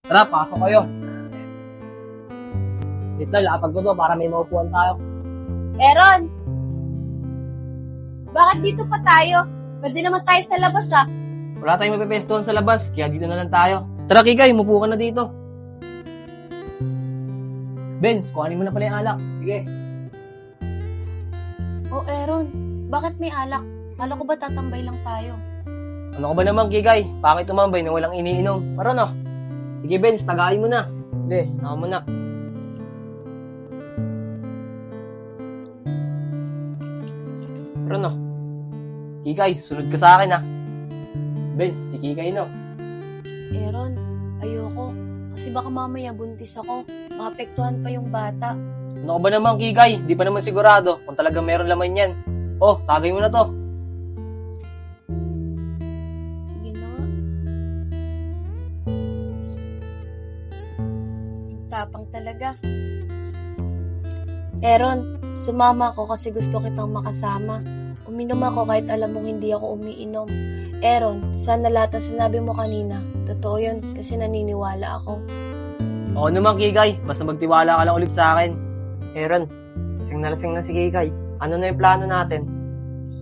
Tara, pasok kayo. Wait lang, lakad ko to para may maupuan tayo. Aaron! Bakit dito pa tayo? Pwede naman tayo sa labas ah. Wala tayong mapepestuhan sa labas, kaya dito na lang tayo. Tara, Kikay, umupo ka na dito. Benz, kuhanin mo na pala yung alak. Sige. Oh, Aaron, bakit may alak? Kala ko ba tatambay lang tayo? Ano ka ba naman, Kikay? Bakit tumambay na walang iniinom? Para no? Sige, Benz, tagayin mo na. Sige, ako mo na. Pero no? Kikay, sunod ka sa akin ha. Benz, si Kikay no. Aaron, ayoko. Kasi baka mamaya buntis ako. Maapektuhan pa yung bata. Ano ka ba naman, Kikay? Di pa naman sigurado kung talaga meron laman yan. Oh, tagay mo na to. Sige na nga. Ang tapang talaga. Aaron, sumama ako kasi gusto kitang makasama. Uminom ako kahit alam mong hindi ako umiinom. Aaron, sana lahat ng sinabi mo kanina, totoo yun kasi naniniwala ako. Oo naman, Kikay. Basta magtiwala ka lang ulit sa akin. Aaron, lasing na si Kikay. Ano na yung plano natin?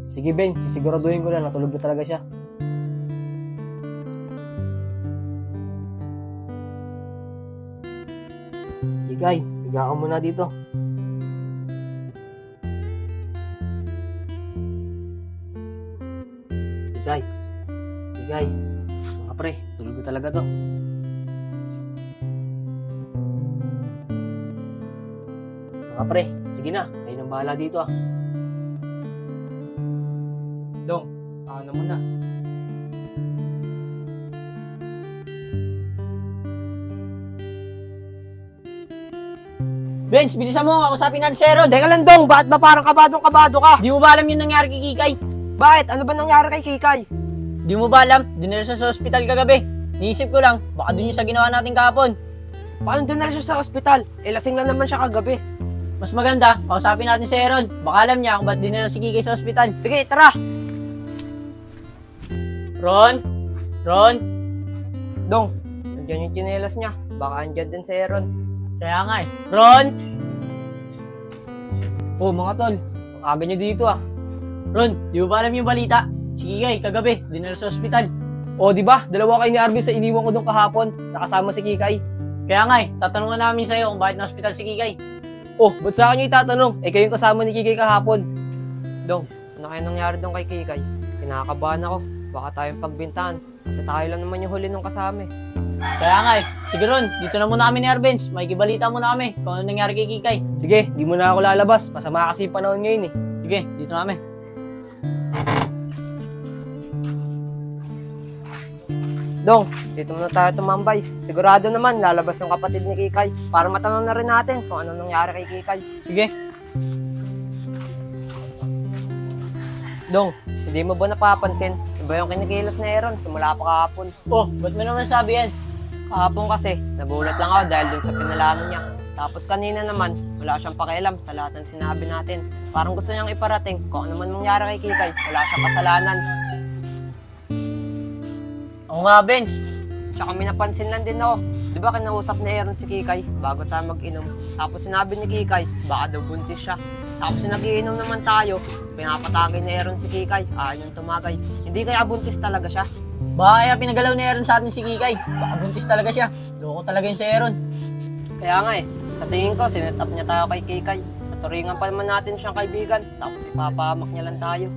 Sige, Ben. Sisiguraduhin ko na natulog na talaga siya. Kikay, higa ka muna dito. Kikay. Kikay. Mga pre, tulog na talaga to. Mga pre, sige na. Kayo nang bahala dito ah. Dong, ano mo na? Benz, bilisan mo, kakusapin natin si Aaron. Teka lang dong, bakit ba parang kabadong-kabado ka? Di mo ba alam yung nangyari kay Kikay? Bakit? Ano ba nangyari kay Kikay? Di mo ba alam? Dinala siya sa ospital kagabi. Niisip ko lang, baka dun yung sa ginawa natin kahapon. Paano doon na siya sa ospital? Lasing lang naman siya kagabi. Mas maganda, kausapin natin si Aaron. Baka alam niya kung ba't dinala si Kikay sa ospital. Sige, tara! Ron? Ron? Dong, nandiyan yung tsinelas niya. Baka andyan din si Aaron. Kaya nga eh. Ron? Oh, mga tol. Ang aga nyo dito ah. Ron, di mo ba alam yung balita? Si Kikay, kagabi, dinala sa ospital. Oh, di ba? Dalawa kayo ni Arvin sa iniwan ko doon kahapon. Nakasama si Kikay. Kaya nga eh, tatanungan namin sa'yo kung bakit na ospital si Kikay. Oh, ba't sa akin nyo itatanong? Eh, kayo yung kasama ni Kikay kahapon. Dong, ano kaya nangyari doon kay Kikay? Kinakabahan ako. Baka tayong pagbintahan. Kasi tayo lang naman yung huli nung kasama eh. Kaya nga eh. Sige Ron, dito na muna kami ni Arbenz. Makikibalita muna kami kung ano nangyari kay Kikay. Sige, di mo na ako lalabas. Masama kasi yung panahon ngayon eh. Sige, dito na kami. Dong, dito muna tayo tumambay. Sigurado naman, lalabas yung kapatid ni Kikay. Para matanong na rin natin kung ano nangyari kay Kikay. Sige. Dong, hindi mo ba napapansin? Iba yung kinikilos ni Aaron simula pa kahapon. Oh, ba't mo naman sabi yan? Kahapon kasi, nagulat lang ako dahil dun sa pinalano niya. Tapos kanina naman, wala siyang pakialam sa lahat ng sinabi natin. Parang gusto niyang iparating kung ano man mangyari kay Kikay, wala siyang kasalanan. Oo nga, Benz. Tsaka may napansin lang din ako. Di ba kinausap ni Aaron si Kikay bago tayo mag-inom? Tapos sinabi ni Kikay, baka daw buntis siya. Tapos nag-iinom naman tayo, pinapatagay ni Aaron si Kikay, ayaw niyang tumagay. Hindi kaya buntis talaga siya? Baka kaya pinagalaw ni Aaron sa atin si Kikay. Baka buntis talaga siya. Loko talaga yun si Aaron. Kaya nga eh, sa tingin ko, sinetap niya tayo kay Kikay. Naturingan pa naman natin siyang kaibigan, tapos ipapahamak niya lang tayo.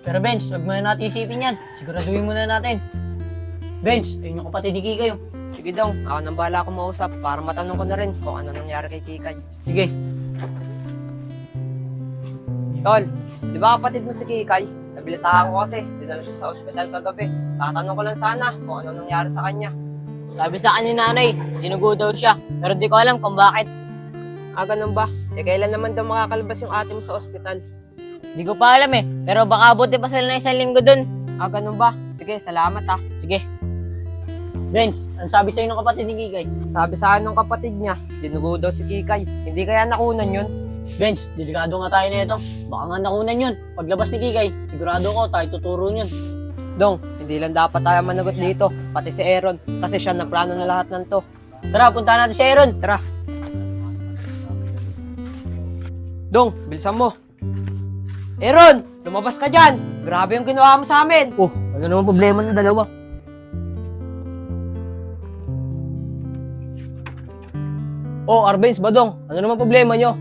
Pero Benz, huwag muna natin isipin yan. Siguraduhin muna natin. Benz, ayun yung kapatid ni Kikay. Oh. Sige Dong, ako nang bahala akong mausap para matanong ko na rin kung ano nangyari kay Kikay. Sige. Tol, di ba kapatid mo si Kikay? Nabilitaan ko kasi, dinala siya sa ospital kagabi. Tatanong ko lang sana kung ano nangyari sa kanya. Sabi sa akin ni nanay, dinugo daw siya. Pero di ko alam kung bakit. Ah, ganun ba? Eh, kailan naman daw makakalabas yung ate mo sa ospital? Di ko pa alam eh. Pero baka abuti pa sila na isang linggo dun. Ah, ganun ba? Sige, salamat ah. Sige. Benz, ano sabi sa'yo ng kapatid ni Kikay? Sabi sa akin ng kapatid niya, dinugo daw si Kikay. Hindi kaya nakunan yun? Benz, delikado nga tayo na ito. Baka nga nakunan yun. Paglabas ni Kikay, sigurado ko tayo tuturo yun. Dong, hindi lang dapat tayo managot dito, pati si Aaron, kasi siya na plano na lahat ng to. Tara, punta natin si Aaron. Tara. Dong, bilisan mo. Aaron, lumabas ka dyan. Grabe yung ginawa mo sa amin. Oh, ano naman problema ng dalawa? Oh, Arbenz, Badong, ano naman problema nyo?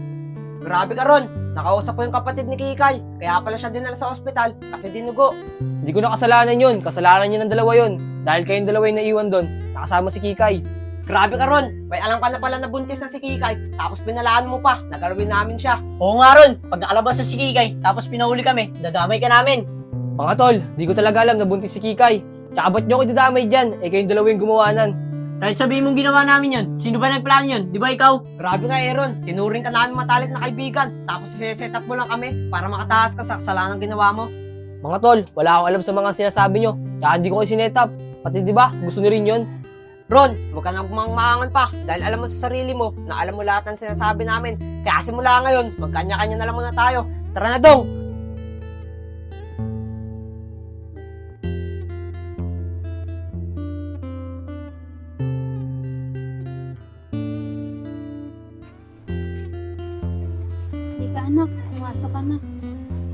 Grabe ka ron. Nakausap ko yung kapatid ni Kikay. Kaya pala siya dinala sa ospital kasi dinugo. Hindi ko na kasalanan yun. Kasalanan niyo ng dalawa yun. Dahil kayong dalawa yung naiwan doon. Nakasama si Kikay. Grabe ka ron. May alam ka na pala na buntis na si Kikay. Tapos pinalaan mo pa. Nagkaroon namin siya. Oo nga ron, pag nakalabas na si Kikay, tapos pinahuli kami, dadamay ka namin. Mga tol, di ko talaga alam na buntis si Kikay. Tsaka ba't nyo ko idadamay dyan? Eh kayong dalawa yung gumawanan. Kahit sabihin mong ginawa namin yun, sino ba nagplano yun? Di ba ikaw? Grabe ka, Aaron. Tinuring ka namin matalik na kaibigan. Tapos set up mo lang kami para makataas ka sa kasalanang ginawa mo. Mga tol, wala akong alam sa mga sinasabi nyo. Tsaka hindi ko kayo sinetap. Pati di ba, gusto nyo rin yun. Ron, huwag ka nang mangmaangan pa dahil alam mo sa sarili mo na alam mo lahat ng sinasabi namin. Kaya simula ngayon, magkanya-kanya na lang muna tayo. Tara na, Dong! Hindi ka anak, pumasok ka na.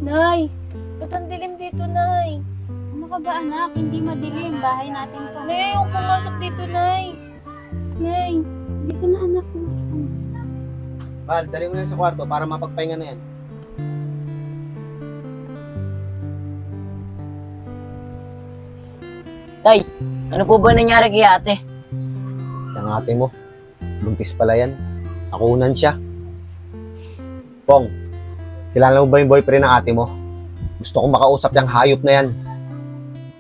Nay, ba't ang dilim dito, Nay? Ano ka ba anak? Hindi madilim, bahay natin to. Nay, ayoko pumasok dito, Nay. Nay, hindi ka na anak, pumasok ka na. Val, dali mo na sa kwarto para mapagpahinga na yan. Tay, ano po ba nangyari kay ate? Yung ate mo, buntis pala yan. Nakunan siya. Pong, kilala mo ba yung boyfriend ng ate mo? Gusto kong makausap yung hayop na yan.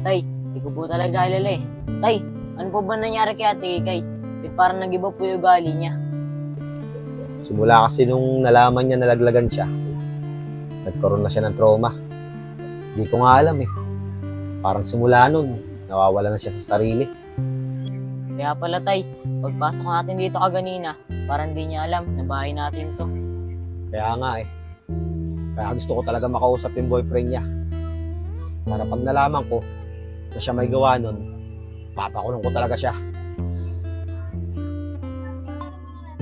Tay, hindi ko po talaga alala eh. Tay, ano po ba nangyari kay ate Kikay? Parang nag-iba po yung ugali niya. Simula kasi nung nalaman niya nalaglagan siya, nagkaroon na siya ng trauma. Hindi ko nga alam eh. Parang simula nun, nawawala na siya sa sarili. Kaya pala tay, pagpasok natin dito kaganina, parang di niya alam na bahay natin to. Kaya nga eh. Kaya gusto ko talaga makausap yung boyfriend niya. Para pag nalaman ko na siya may gawa nun, papakulong ko talaga siya.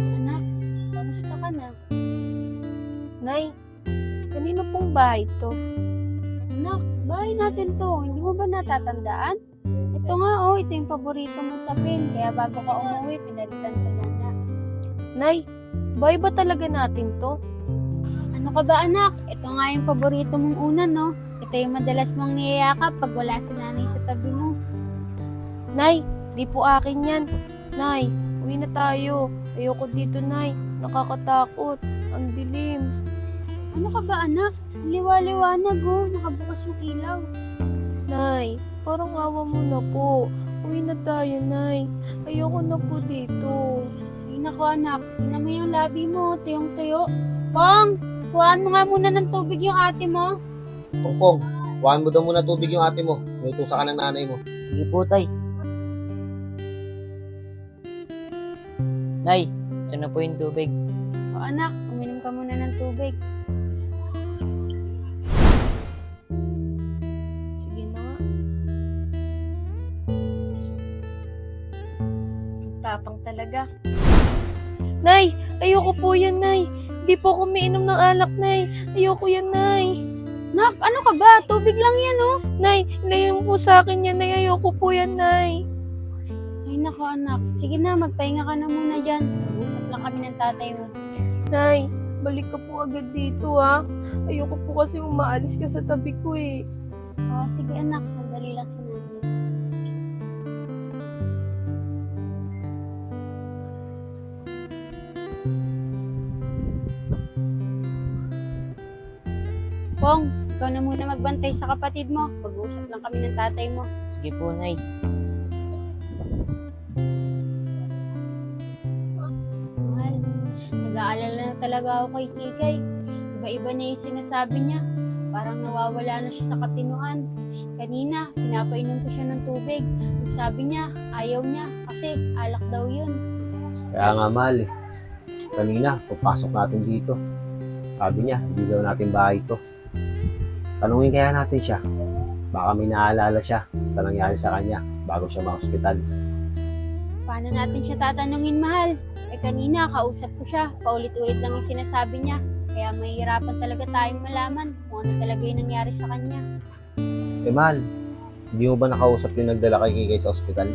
Anak, kamusta ka na? Nay, kanino pong bahay to? Anak, bahay natin to. Hindi mo ba natatandaan? Ito nga oh, ito yung paborito mo sa pin. Kaya bago ka umuwi, pinalitan ka na. Nay, bahay ba talaga natin to? Ano ka ba anak? Ito nga yung paborito mong unan no? Ito yung madalas mong niyayakap pag wala si nanay sa tabi mo. Nay, di po akin yan. Nay, uwi na tayo. Ayoko dito, Nay. Nakakatakot. Ang dilim. Ano ka ba anak? Liwa-liwanag oh, nakabukas yung ilaw. Nay, parang awa mo na po. Uwi na tayo, Nay. Ayoko na po dito. Ay nako anak, tingnan mo yung labi mo, tuyong-tuyo. Pong, kuhaan mo nga muna ng tubig yung ate mo. Pongpong, kuhaan mo daw muna tubig yung ate mo. Inutusan ka ng nanay mo. Sige po tay. Nay, ito na po yung tubig. O anak, uminom ka muna ng tubig. Sige na nga. Ang tapang talaga. Nay, ayoko po yan, Nay. Hindi po ako umiinom ng alak, Nay. Ayoko yan, Nay. Nak, ano ka ba? Tubig lang yan oh. Nay, ilayo mo po sa akin yan, Nay. Ayoko po yan, Nay. Ay nako anak, sige na, magpahinga ka na muna dyan. Mag-usap lang kami ng tatay mo. Nay, balik ka po agad dito, ha. Ayoko po kasi umaalis ka sa tabi ko, eh. O sige anak, sandali lang si nanay. Pong, ikaw na muna magbantay sa kapatid mo. Pag-uusap lang kami ng tatay mo. Sige po nay. Mahal, nag-aalala na talaga ako kay Kikay. Iba-iba niya yung sinasabi niya. Parang nawawala na siya sa katinuan. Kanina, pinapainom ko siya ng tubig. Sabi niya, ayaw niya kasi alak daw yun. Kaya nga mahal eh. Kanina, pagpasok natin dito, sabi niya, hindi daw natin bahay to. Tanungin kaya natin siya Baka may naalala siya sa nangyari sa kanya bago siya ma-hospital. Paano natin siya tatanungin, mahal? Kanina, kausap ko siya. Paulit-ulit lang yung sinasabi niya. Kaya mahihirapan talaga tayong malaman kung ano talaga yung nangyari sa kanya. Mahal, hindi mo ba nakausap yung nagdala kay Kikay sa ospital?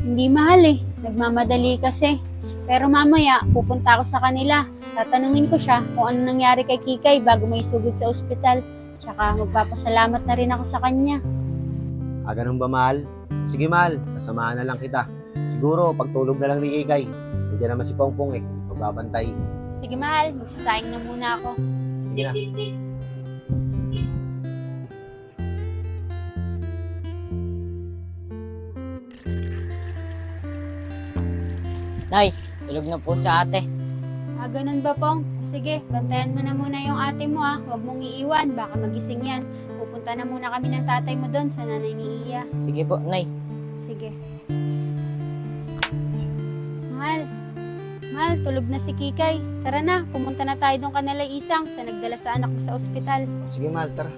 Hindi, mahal eh. Nagmamadali kasi. Pero mamaya, pupunta ako sa kanila. Tatanungin ko siya kung ano nangyari kay Kikay bago may sugod sa ospital. Tsaka magpapasalamat na rin ako sa kanya. Ganun ba, mahal? Sige, mahal, sasamahan na lang kita. Siguro, pagtulog na lang ni Kikay. Nandiyan naman si Pongpong magbabantay. Sige, mahal. Magsasayang na muna ako. Sige na. Nay, tulog na po sa ate. Ganun ba, Pong? Sige, bantayan mo na muna yung ate mo Huwag mong iiwan, baka magising yan. Pupunta na muna kami ng tatay mo doon sa nanay ni Iya. Sige po, Nay. Sige. Mahal, tulog na si Kikay. Tara na, pumunta na tayo doon kanila Isang sa nagdala sa anak mo sa ospital. Sige, mahal, tara.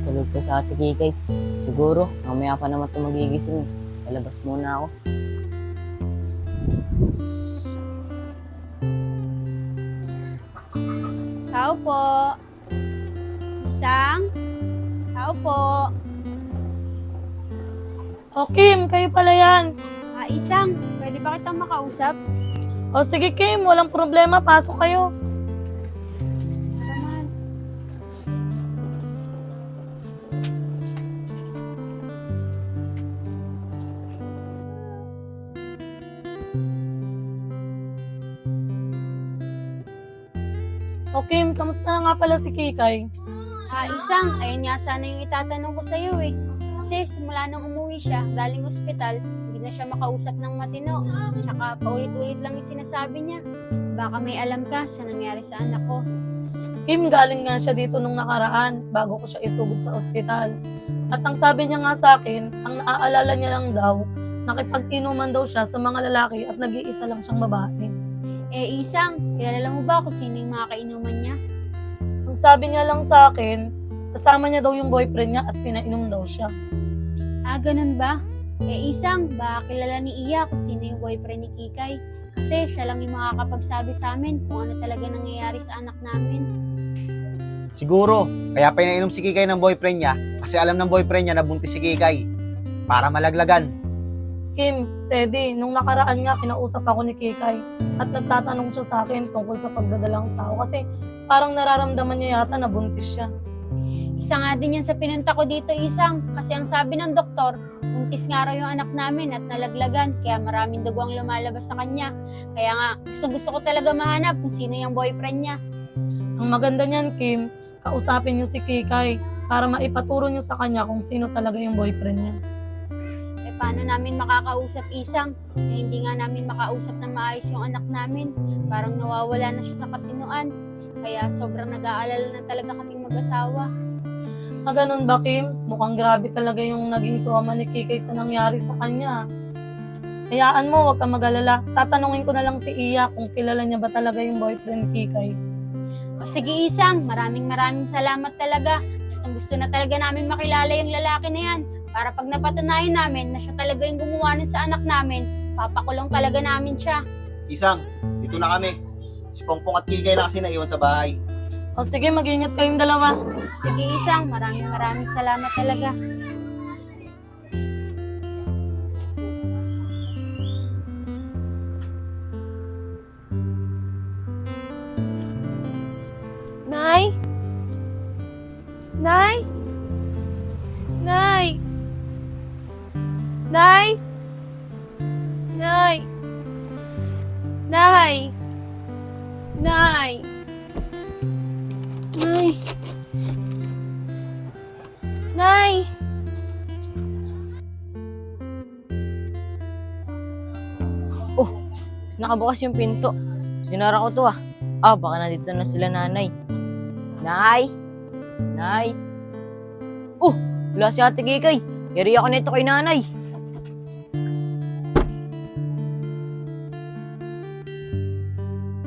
Tulog po sa ate Kikay. Siguro, mamaya pa naman ito magigising. Palabas muna ako. Tao po. Isang. Tao po. O Kim, kayo pala yan. Isang, pwede ba kitang makausap? O sige Kim, walang problema, pasok kayo. Tara, mahal. O Kim, kamusta na nga pala si Kikay? Isang, ayun nga sana yung itatanong ko sa'yo eh. Kasi simula nung umuwi siya, galing ospital, hindi na siya makausap ng matino. Tsaka paulit-ulit lang yung sinasabi niya. Baka may alam ka sa nangyari sa anak ko. Kim, galing nga siya dito nung nakaraan bago ko siya isugod sa ospital. At ang sabi niya nga sa akin, ang naaalala niya lang daw, nakipag-inuman daw siya sa mga lalaki at nag-iisa lang siyang babae. Isang, kilala mo ba kung sino yung mga kainuman niya? Ang sabi niya lang sa akin, kasama niya daw yung boyfriend niya at pinainom daw siya. Ganun ba? Isang, baka kilala ni Iya kung sino yung boyfriend ni Kikay. Kasi siya lang yung makakapagsabi sa amin kung ano talaga nangyayari sa anak namin. Siguro, kaya pinainom si Kikay ng boyfriend niya kasi alam ng boyfriend niya na buntis si Kikay para malaglagan. Kim, Sedi, nung nakaraan nga kinausap ako ni Kikay at nagtatanong siya sa akin tungkol sa pagdadalang tao kasi parang nararamdaman niya yata na buntis siya. Isa nga din yan sa pinunta ko dito, Isang. Kasi ang sabi ng doktor, buntis nga raw yung anak namin at nalaglagan. Kaya maraming dugo ang lumalabas sa kanya. Kaya nga, gusto ko talaga mahanap kung sino yung boyfriend niya. Ang maganda niyan, Kim, kausapin niyo si Kikay para maipaturo niyo sa kanya kung sino talaga yung boyfriend niya. Paano namin makakausap, Isang? Hindi nga namin makausap na maayos yung anak namin. Parang nawawala na siya sa katinuan. Kaya sobrang nag-aalala na talaga kaming mag-asawa. Ganun ba, Kim? Mukhang grabe talaga yung naging trauma ni Kikay sa nangyari sa kanya. Hayaan mo, huwag kang mag-alala. Tatanungin ko na lang si Iya kung kilala niya ba talaga yung boyfriend ni Kikay. Sige, Isang. Maraming salamat talaga. Gusto na talaga namin makilala yung lalaki na yan. Para pag napatunayan namin na siya talaga yung gumawa nun sa anak namin, papakulong talaga namin siya. Isang, dito na kami. Si Pongpong at Kikay na kasi naiwan sa bahay. O sige, mag-ingat kayong dalawa. Sige, Isang. Maraming salamat talaga. Nay? Nay? Nay? Nay? Nay? Nay? Nay? Nay? Nay? Nakabukas yung pinto. Sinara ko to baka nandito na sila nanay. Nay? Nay? Wala si ate Kikay. Yari ako nito kay nanay.